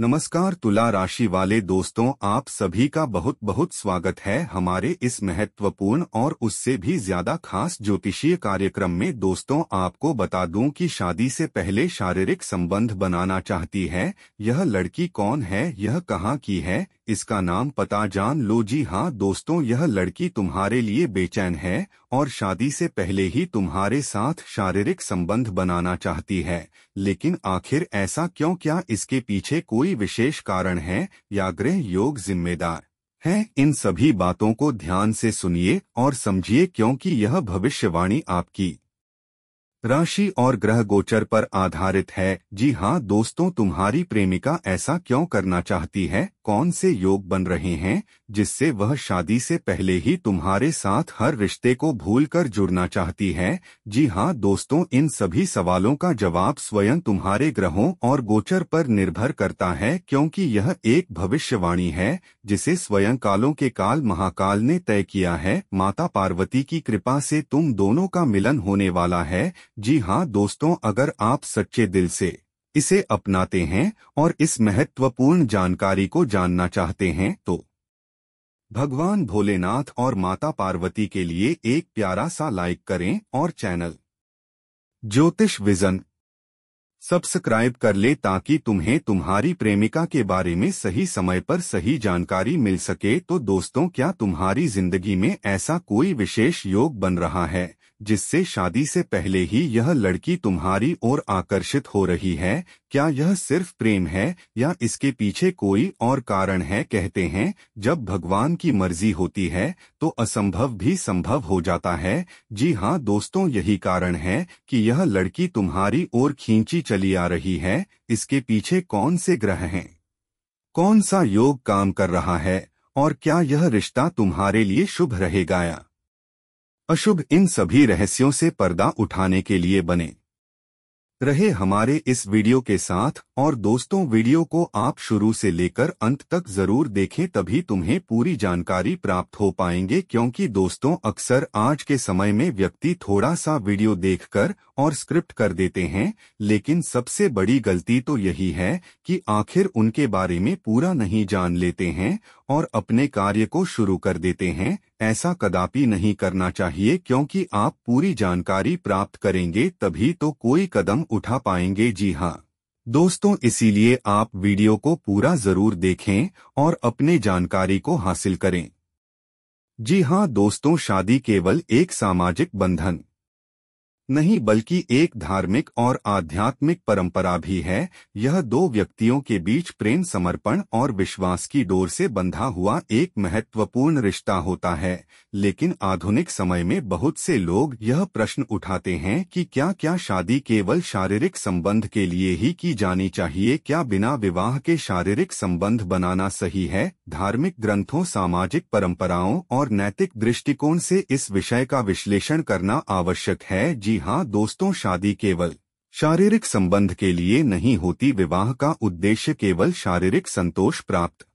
नमस्कार तुला राशि वाले दोस्तों, आप सभी का बहुत बहुत स्वागत है हमारे इस महत्वपूर्ण और उससे भी ज्यादा खास ज्योतिषीय कार्यक्रम में। दोस्तों, आपको बता दूं कि शादी से पहले शारीरिक संबंध बनाना चाहती है यह लड़की कौन है, यह कहाँ की है, इसका नाम पता जान लो। जी हाँ दोस्तों, यह लड़की तुम्हारे लिए बेचैन है और शादी से पहले ही तुम्हारे साथ शारीरिक संबंध बनाना चाहती है। लेकिन आखिर ऐसा क्यों? क्या इसके पीछे कोई विशेष कारण है या ग्रह योग जिम्मेदार है? इन सभी बातों को ध्यान से सुनिए और समझिए, क्योंकि यह भविष्यवाणी आपकी राशि और ग्रह गोचर पर आधारित है। जी हाँ दोस्तों, तुम्हारी प्रेमिका ऐसा क्यों करना चाहती है? कौन से योग बन रहे हैं जिससे वह शादी से पहले ही तुम्हारे साथ हर रिश्ते को भूलकर जुड़ना चाहती है? जी हाँ दोस्तों, इन सभी सवालों का जवाब स्वयं तुम्हारे ग्रहों और गोचर पर निर्भर करता है, क्योंकि यह एक भविष्यवाणी है जिसे स्वयं कालों के काल महाकाल ने तय किया है। माता पार्वती की कृपा से तुम दोनों का मिलन होने वाला है। जी हाँ दोस्तों, अगर आप सच्चे दिल से इसे अपनाते हैं और इस महत्वपूर्ण जानकारी को जानना चाहते हैं तो भगवान भोलेनाथ और माता पार्वती के लिए एक प्यारा सा लाइक करें और चैनल ज्योतिष विजन सब्सक्राइब कर ले, ताकि तुम्हें तुम्हारी प्रेमिका के बारे में सही समय पर सही जानकारी मिल सके। तो दोस्तों, क्या तुम्हारी जिंदगी में ऐसा कोई विशेष योग बन रहा है जिससे शादी से पहले ही यह लड़की तुम्हारी ओर आकर्षित हो रही है? क्या यह सिर्फ प्रेम है या इसके पीछे कोई और कारण है? कहते हैं, जब भगवान की मर्जी होती है तो असंभव भी संभव हो जाता है। जी हाँ दोस्तों, यही कारण है कि यह लड़की तुम्हारी ओर खींची चली आ रही है। इसके पीछे कौन से ग्रह हैं, कौन सा योग काम कर रहा है और क्या यह रिश्ता तुम्हारे लिए शुभ रहेगा या अशुभ? इन सभी रहस्यों से पर्दा उठाने के लिए बने रहे हमारे इस वीडियो के साथ। और दोस्तों, वीडियो को आप शुरू से लेकर अंत तक जरूर देखें, तभी तुम्हें पूरी जानकारी प्राप्त हो पाएंगे। क्योंकि दोस्तों, अक्सर आज के समय में व्यक्ति थोड़ा सा वीडियो देखकर और स्क्रिप्ट कर देते हैं, लेकिन सबसे बड़ी गलती तो यही है कि आखिर उनके बारे में पूरा नहीं जान लेते हैं और अपने कार्य को शुरू कर देते हैं। ऐसा कदापि नहीं करना चाहिए, क्योंकि आप पूरी जानकारी प्राप्त करेंगे तभी तो कोई कदम उठा पाएंगे। जी हाँ दोस्तों, इसीलिए आप वीडियो को पूरा जरूर देखें और अपने जानकारी को हासिल करें। जी हाँ दोस्तों, शादी केवल एक सामाजिक बंधन नहीं बल्कि एक धार्मिक और आध्यात्मिक परंपरा भी है। यह दो व्यक्तियों के बीच प्रेम, समर्पण और विश्वास की डोर से बंधा हुआ एक महत्वपूर्ण रिश्ता होता है। लेकिन आधुनिक समय में बहुत से लोग यह प्रश्न उठाते हैं कि क्या शादी केवल शारीरिक संबंध के लिए ही की जानी चाहिए? क्या बिना विवाह के शारीरिक संबंध बनाना सही है? धार्मिक ग्रंथों, सामाजिक परंपराओं और नैतिक दृष्टिकोण से इस विषय का विश्लेषण करना आवश्यक है। जी हाँ दोस्तों, शादी केवल शारीरिक संबंध के लिए नहीं होती। विवाह का उद्देश्य केवल शारीरिक संतोष प्राप्त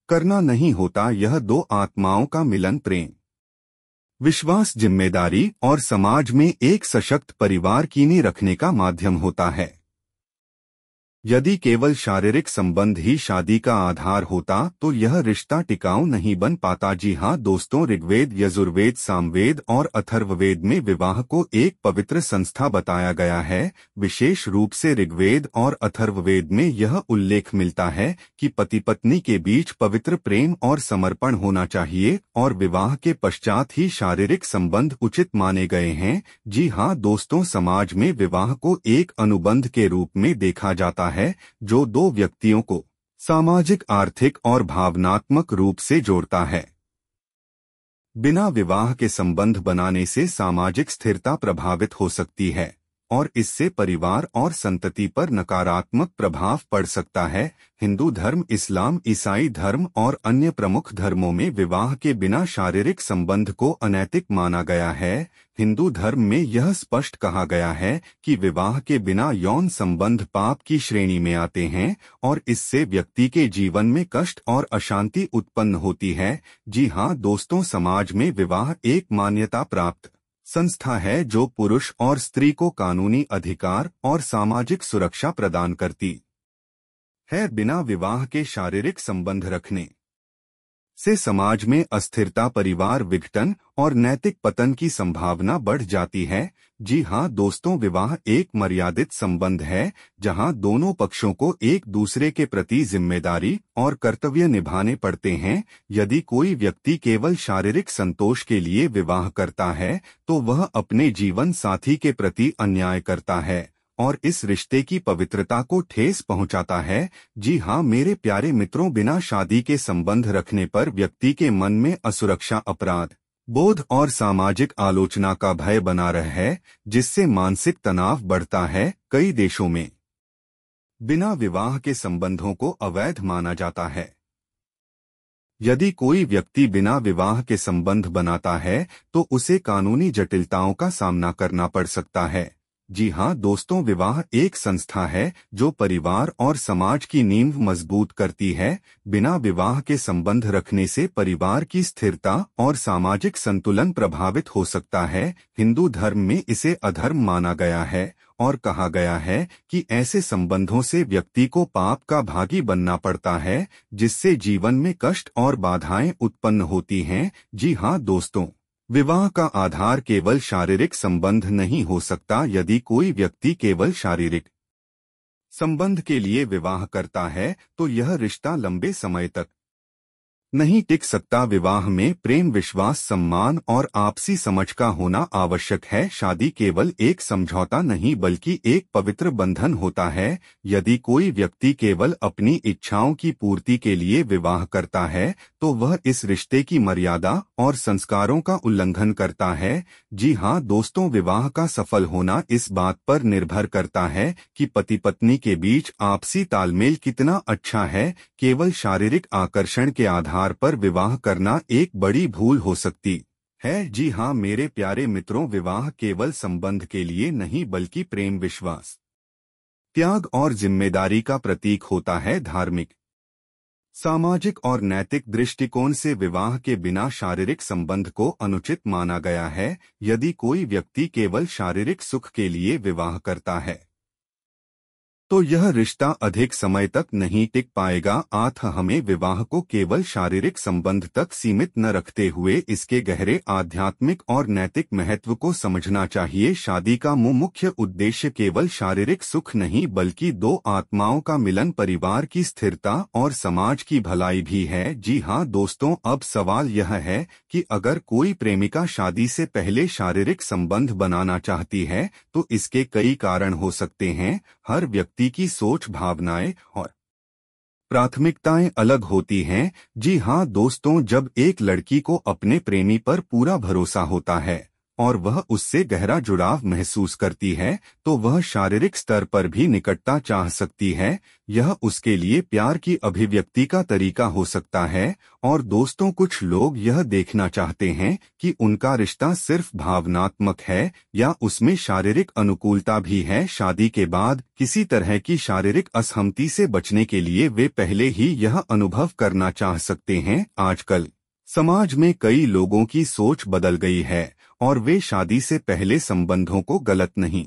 करना नहीं होता। यह दो आत्माओं का मिलन, प्रेम, विश्वास, जिम्मेदारी और समाज में एक सशक्त परिवार की नींव रखने का माध्यम होता है। यदि केवल शारीरिक संबंध ही शादी का आधार होता तो यह रिश्ता टिकाऊ नहीं बन पाता। जी हाँ दोस्तों, ऋग्वेद, यजुर्वेद, सामवेद और अथर्ववेद में विवाह को एक पवित्र संस्था बताया गया है। विशेष रूप से ऋग्वेद और अथर्ववेद में यह उल्लेख मिलता है कि पति पत्नी के बीच पवित्र प्रेम और समर्पण होना चाहिए और विवाह के पश्चात ही शारीरिक संबंध उचित माने गए हैं। जी हाँ दोस्तों, समाज में विवाह को एक अनुबंध के रूप में देखा जाता है जो दो व्यक्तियों को सामाजिक, आर्थिक और भावनात्मक रूप से जोड़ता है। बिना विवाह के संबंध बनाने से सामाजिक स्थिरता प्रभावित हो सकती है और इससे परिवार और संतति पर नकारात्मक प्रभाव पड़ सकता है। हिंदू धर्म, इस्लाम, ईसाई धर्म और अन्य प्रमुख धर्मों में विवाह के बिना शारीरिक संबंध को अनैतिक माना गया है। हिंदू धर्म में यह स्पष्ट कहा गया है कि विवाह के बिना यौन संबंध पाप की श्रेणी में आते हैं और इससे व्यक्ति के जीवन में कष्ट और अशांति उत्पन्न होती है। जी हाँ दोस्तों, समाज में विवाह एक मान्यता प्राप्त संस्था है जो पुरुष और स्त्री को कानूनी अधिकार और सामाजिक सुरक्षा प्रदान करती है। बिना विवाह के शारीरिक संबंध रखने से समाज में अस्थिरता, परिवार विघटन और नैतिक पतन की संभावना बढ़ जाती है। जी हाँ दोस्तों, विवाह एक मर्यादित संबंध है जहाँ दोनों पक्षों को एक दूसरे के प्रति जिम्मेदारी और कर्तव्य निभाने पड़ते हैं। यदि कोई व्यक्ति केवल शारीरिक संतोष के लिए विवाह करता है तो वह अपने जीवन साथी के प्रति अन्याय करता है और इस रिश्ते की पवित्रता को ठेस पहुंचाता है। जी हाँ मेरे प्यारे मित्रों, बिना शादी के संबंध रखने पर व्यक्ति के मन में असुरक्षा, अपराध बोध और सामाजिक आलोचना का भय बना रहा है, जिससे मानसिक तनाव बढ़ता है। कई देशों में बिना विवाह के संबंधों को अवैध माना जाता है। यदि कोई व्यक्ति बिना विवाह के संबंध बनाता है तो उसे कानूनी जटिलताओं का सामना करना पड़ सकता है। जी हाँ दोस्तों, विवाह एक संस्था है जो परिवार और समाज की नींव मजबूत करती है। बिना विवाह के संबंध रखने से परिवार की स्थिरता और सामाजिक संतुलन प्रभावित हो सकता है। हिंदू धर्म में इसे अधर्म माना गया है और कहा गया है कि ऐसे संबंधों से व्यक्ति को पाप का भागी बनना पड़ता है, जिससे जीवन में कष्ट और बाधाएं उत्पन्न होती हैं। जी हाँ दोस्तों, विवाह का आधार केवल शारीरिक संबंध नहीं हो सकता। यदि कोई व्यक्ति केवल शारीरिक संबंध के लिए विवाह करता है तो यह रिश्ता लंबे समय तक नहीं टिक सकता। विवाह में प्रेम, विश्वास, सम्मान और आपसी समझ का होना आवश्यक है। शादी केवल एक समझौता नहीं बल्कि एक पवित्र बंधन होता है। यदि कोई व्यक्ति केवल अपनी इच्छाओं की पूर्ति के लिए विवाह करता है तो वह इस रिश्ते की मर्यादा और संस्कारों का उल्लंघन करता है। जी हाँ दोस्तों, विवाह का सफल होना इस बात पर निर्भर करता है कि पति पत्नी के बीच आपसी तालमेल कितना अच्छा है। केवल शारीरिक आकर्षण के आधार पर विवाह करना एक बड़ी भूल हो सकती है। जी हाँ मेरे प्यारे मित्रों, विवाह केवल संबंध के लिए नहीं बल्कि प्रेम, विश्वास, त्याग और जिम्मेदारी का प्रतीक होता है। धार्मिक, सामाजिक और नैतिक दृष्टिकोण से विवाह के बिना शारीरिक संबंध को अनुचित माना गया है। यदि कोई व्यक्ति केवल शारीरिक सुख के लिए विवाह करता है तो यह रिश्ता अधिक समय तक नहीं टिक पाएगा। हमें विवाह को केवल शारीरिक संबंध तक सीमित न रखते हुए इसके गहरे आध्यात्मिक और नैतिक महत्व को समझना चाहिए। शादी का मुख्य उद्देश्य केवल शारीरिक सुख नहीं बल्कि दो आत्माओं का मिलन, परिवार की स्थिरता और समाज की भलाई भी है। जी हाँ दोस्तों, अब सवाल यह है कि अगर कोई प्रेमिका शादी से पहले शारीरिक संबंध बनाना चाहती है तो इसके कई कारण हो सकते हैं। हर व्यक्ति की सोच, भावनाएं और प्राथमिकताएं अलग होती हैं। जी हाँ दोस्तों, जब एक लड़की को अपने प्रेमी पर पूरा भरोसा होता है और वह उससे गहरा जुड़ाव महसूस करती है तो वह शारीरिक स्तर पर भी निकटता चाह सकती है। यह उसके लिए प्यार की अभिव्यक्ति का तरीका हो सकता है। और दोस्तों, कुछ लोग यह देखना चाहते हैं कि उनका रिश्ता सिर्फ भावनात्मक है या उसमें शारीरिक अनुकूलता भी है। शादी के बाद किसी तरह की शारीरिक असहमति से बचने के लिए वे पहले ही यह अनुभव करना चाह सकते हैं। आजकल समाज में कई लोगों की सोच बदल गई है और वे शादी से पहले संबंधों को गलत नहीं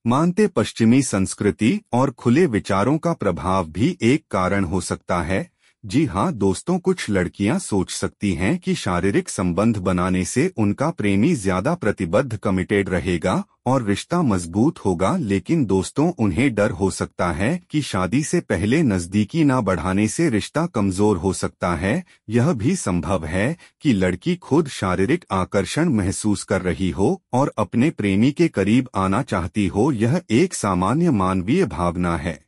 मानते। पश्चिमी संस्कृति और खुले विचारों का प्रभाव भी एक कारण हो सकता है। जी हाँ दोस्तों, कुछ लड़कियां सोच सकती हैं कि शारीरिक संबंध बनाने से उनका प्रेमी ज्यादा प्रतिबद्ध, कमिटेड रहेगा और रिश्ता मजबूत होगा। लेकिन दोस्तों, उन्हें डर हो सकता है कि शादी से पहले नजदीकी ना बढ़ाने से रिश्ता कमजोर हो सकता है। यह भी संभव है कि लड़की खुद शारीरिक आकर्षण महसूस कर रही हो और अपने प्रेमी के करीब आना चाहती हो। यह एक सामान्य मानवीय भावना है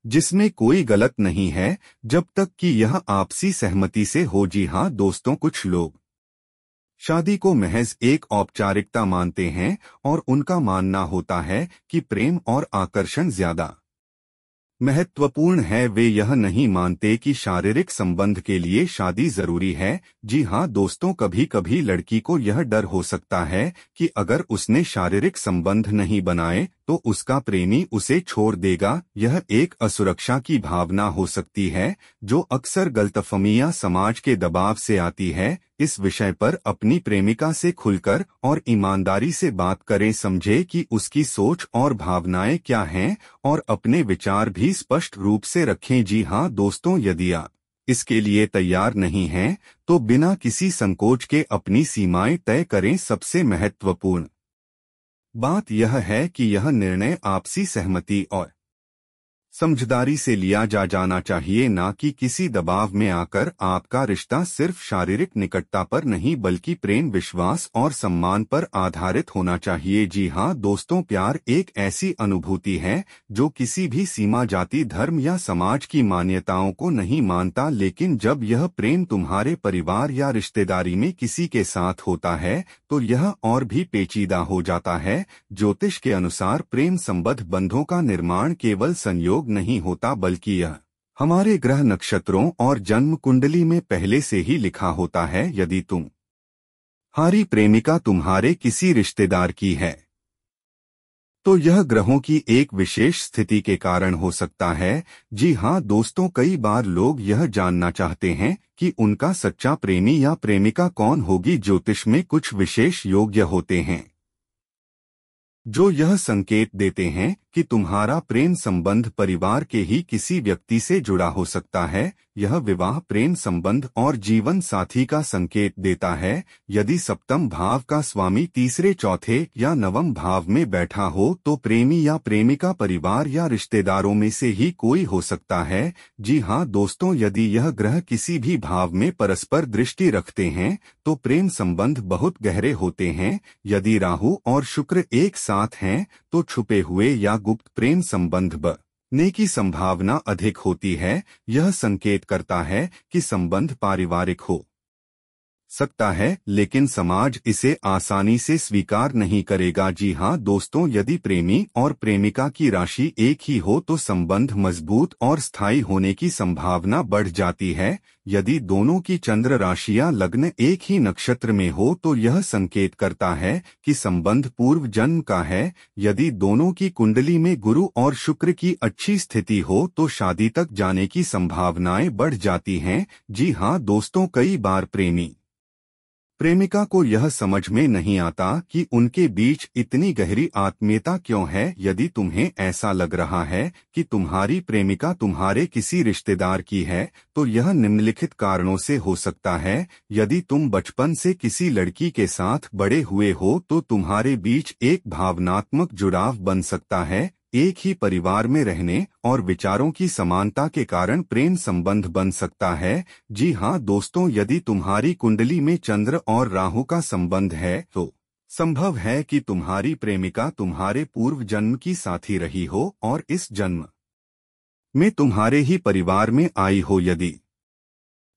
जिसमें कोई गलत नहीं है जब तक कि यह आपसी सहमति से हो। जी हाँ दोस्तों, कुछ लोग शादी को महज एक औपचारिकता मानते हैं और उनका मानना होता है कि प्रेम और आकर्षण ज्यादा महत्वपूर्ण है। वे यह नहीं मानते कि शारीरिक संबंध के लिए शादी जरूरी है। जी हाँ दोस्तों, कभी कभी लड़की को यह डर हो सकता है कि अगर उसने शारीरिक संबंध नहीं बनाए तो उसका प्रेमी उसे छोड़ देगा। यह एक असुरक्षा की भावना हो सकती है जो अक्सर गलतफहमी या समाज के दबाव से आती है। इस विषय पर अपनी प्रेमिका से खुलकर और ईमानदारी से बात करें। समझे कि उसकी सोच और भावनाएं क्या हैं और अपने विचार भी स्पष्ट रूप से रखें। जी हाँ दोस्तों, यदि आप इसके लिए तैयार नहीं हैं तो बिना किसी संकोच के अपनी सीमाएं तय करें। सबसे महत्वपूर्ण बात यह है कि यह निर्णय आपसी सहमति और समझदारी से लिया जाना चाहिए, ना कि किसी दबाव में आकर। आपका रिश्ता सिर्फ शारीरिक निकटता पर नहीं बल्कि प्रेम, विश्वास और सम्मान पर आधारित होना चाहिए। जी हाँ दोस्तों, प्यार एक ऐसी अनुभूति है जो किसी भी सीमा, जाति, धर्म या समाज की मान्यताओं को नहीं मानता। लेकिन जब यह प्रेम तुम्हारे परिवार या रिश्तेदारी में किसी के साथ होता है तो यह और भी पेचीदा हो जाता है। ज्योतिष के अनुसार प्रेम संबंध बंधों का निर्माण केवल संयोग नहीं होता बल्कि यह हमारे ग्रह, नक्षत्रों और जन्म कुंडली में पहले से ही लिखा होता है। यदि तुम्हारी प्रेमिका तुम्हारे किसी रिश्तेदार की है तो यह ग्रहों की एक विशेष स्थिति के कारण हो सकता है। जी हाँ दोस्तों, कई बार लोग यह जानना चाहते हैं कि उनका सच्चा प्रेमी या प्रेमिका कौन होगी। ज्योतिष में कुछ विशेष योग्य होते हैं जो यह संकेत देते हैं कि तुम्हारा प्रेम संबंध परिवार के ही किसी व्यक्ति से जुड़ा हो सकता है। यह विवाह, प्रेम संबंध और जीवन साथी का संकेत देता है। यदि सप्तम भाव का स्वामी तीसरे, चौथे या नवम भाव में बैठा हो तो प्रेमी या प्रेमिका परिवार या रिश्तेदारों में से ही कोई हो सकता है। जी हाँ दोस्तों, यदि यह ग्रह किसी भी भाव में परस्पर दृष्टि रखते हैं तो प्रेम संबंध बहुत गहरे होते हैं। यदि राहु और शुक्र एक साथ हैं तो छुपे हुए या गुप्त प्रेम संबंध बनने की संभावना अधिक होती है। यह संकेत करता है कि संबंध पारिवारिक हो सकता है लेकिन समाज इसे आसानी से स्वीकार नहीं करेगा। जी हाँ दोस्तों, यदि प्रेमी और प्रेमिका की राशि एक ही हो तो संबंध मजबूत और स्थायी होने की संभावना बढ़ जाती है। यदि दोनों की चंद्र राशियां लग्न एक ही नक्षत्र में हो तो यह संकेत करता है कि संबंध पूर्व जन्म का है। यदि दोनों की कुंडली में गुरु और शुक्र की अच्छी स्थिति हो तो शादी तक जाने की संभावनाएं बढ़ जाती हैं। जी हाँ दोस्तों, कई बार प्रेमिका को यह समझ में नहीं आता कि उनके बीच इतनी गहरी आत्मीयता क्यों है। यदि तुम्हें ऐसा लग रहा है कि तुम्हारी प्रेमिका तुम्हारे किसी रिश्तेदार की है तो यह निम्नलिखित कारणों से हो सकता है। यदि तुम बचपन से किसी लड़की के साथ बड़े हुए हो तो तुम्हारे बीच एक भावनात्मक जुड़ाव बन सकता है। एक ही परिवार में रहने और विचारों की समानता के कारण प्रेम संबंध बन सकता है। जी हाँ दोस्तों, यदि तुम्हारी कुंडली में चंद्र और राहु का संबंध है तो संभव है कि तुम्हारी प्रेमिका तुम्हारे पूर्व जन्म की साथी रही हो और इस जन्म में तुम्हारे ही परिवार में आई हो। यदि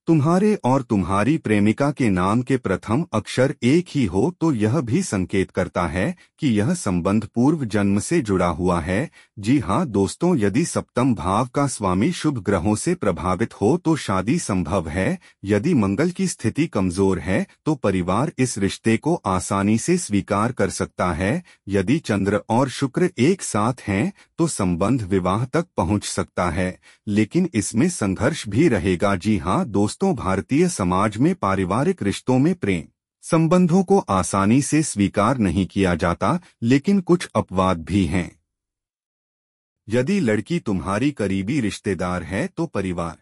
तुम्हारे और तुम्हारी प्रेमिका के नाम के प्रथम अक्षर एक ही हो तो यह भी संकेत करता है कि यह संबंध पूर्व जन्म से जुड़ा हुआ है। जी हाँ दोस्तों, यदि सप्तम भाव का स्वामी शुभ ग्रहों से प्रभावित हो तो शादी संभव है। यदि मंगल की स्थिति कमजोर है तो परिवार इस रिश्ते को आसानी से स्वीकार कर सकता है। यदि चंद्र और शुक्र एक साथ हैं तो संबंध विवाह तक पहुंच सकता है, लेकिन इसमें संघर्ष भी रहेगा। जी हाँ दोस्तों, भारतीय समाज में पारिवारिक रिश्तों में प्रेम संबंधों को आसानी से स्वीकार नहीं किया जाता, लेकिन कुछ अपवाद भी हैं। यदि लड़की तुम्हारी करीबी रिश्तेदार है तो परिवार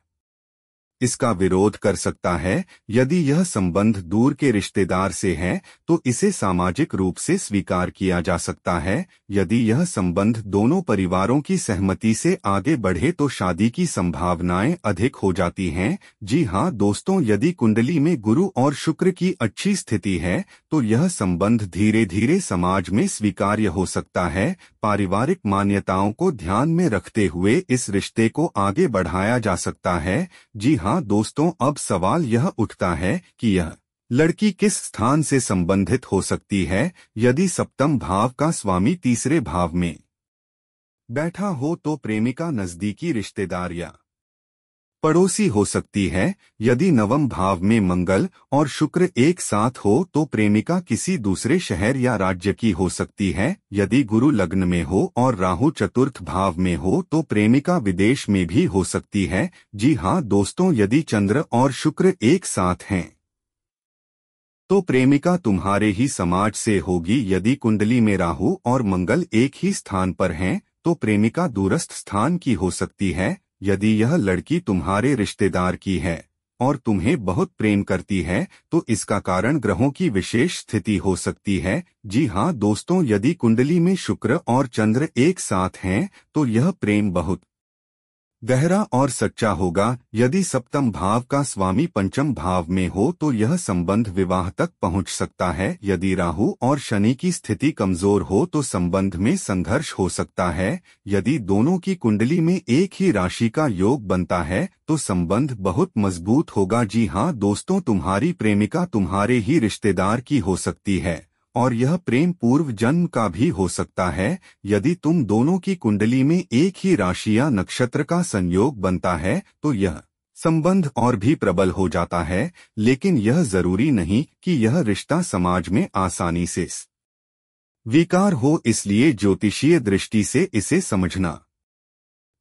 इसका विरोध कर सकता है। यदि यह संबंध दूर के रिश्तेदार से है तो इसे सामाजिक रूप से स्वीकार किया जा सकता है। यदि यह संबंध दोनों परिवारों की सहमति से आगे बढ़े तो शादी की संभावनाएं अधिक हो जाती हैं। जी हाँ दोस्तों, यदि कुंडली में गुरु और शुक्र की अच्छी स्थिति है तो यह संबंध धीरे धीरे समाज में स्वीकार्य हो सकता है। पारिवारिक मान्यताओं को ध्यान में रखते हुए इस रिश्ते को आगे बढ़ाया जा सकता है। जी हाँ दोस्तों, अब सवाल यह उठता है कि यह लड़की किस स्थान से संबंधित हो सकती है। यदि सप्तम भाव का स्वामी तीसरे भाव में बैठा हो तो प्रेमिका नजदीकी रिश्तेदार या पड़ोसी हो सकती है। यदि नवम भाव में मंगल और शुक्र एक साथ हो तो प्रेमिका किसी दूसरे शहर या राज्य की हो सकती है। यदि गुरु लग्न में हो और राहु चतुर्थ भाव में हो तो प्रेमिका विदेश में भी हो सकती है। जी हाँ दोस्तों, यदि चंद्र और शुक्र एक साथ हैं तो प्रेमिका तुम्हारे ही समाज से होगी। यदि कुंडली में राहु और मंगल एक ही स्थान पर हैं, तो प्रेमिका दूरस्थ स्थान की हो सकती है। यदि यह लड़की तुम्हारे रिश्तेदार की है और तुम्हें बहुत प्रेम करती है, तो इसका कारण ग्रहों की विशेष स्थिति हो सकती है। जी हाँ दोस्तों, यदि कुंडली में शुक्र और चंद्र एक साथ हैं, तो यह प्रेम बहुत गहरा और सच्चा होगा। यदि सप्तम भाव का स्वामी पंचम भाव में हो, तो यह संबंध विवाह तक पहुंच सकता है। यदि राहु और शनि की स्थिति कमजोर हो, तो संबंध में संघर्ष हो सकता है। यदि दोनों की कुंडली में एक ही राशि का योग बनता है, तो संबंध बहुत मजबूत होगा। जी हाँ दोस्तों, तुम्हारी प्रेमिका तुम्हारे ही रिश्तेदार की हो सकती है और यह प्रेम पूर्व जन्म का भी हो सकता है। यदि तुम दोनों की कुंडली में एक ही राशि या नक्षत्र का संयोग बनता है, तो यह संबंध और भी प्रबल हो जाता है। लेकिन यह जरूरी नहीं कि यह रिश्ता समाज में आसानी से स्वीकार हो, इसलिए ज्योतिषीय दृष्टि से इसे समझना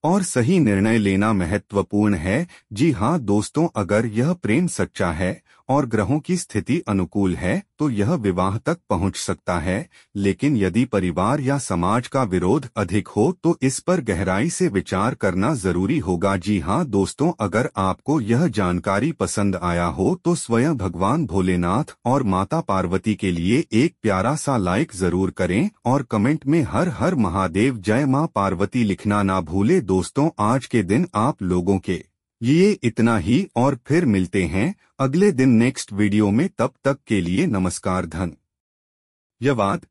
और सही निर्णय लेना महत्वपूर्ण है। जी हाँ दोस्तों, अगर यह प्रेम सच्चा है और ग्रहों की स्थिति अनुकूल है, तो यह विवाह तक पहुंच सकता है। लेकिन यदि परिवार या समाज का विरोध अधिक हो, तो इस पर गहराई से विचार करना जरूरी होगा। जी हाँ दोस्तों, अगर आपको यह जानकारी पसंद आया हो, तो स्वयं भगवान भोलेनाथ और माता पार्वती के लिए एक प्यारा सा लाइक जरूर करें और कमेंट में हर हर महादेव जय मां पार्वती लिखना ना भूले। दोस्तों, आज के दिन आप लोगों के लिए इतना ही और फिर मिलते हैं अगले दिन नेक्स्ट वीडियो में। तब तक के लिए नमस्कार, धन्यवाद।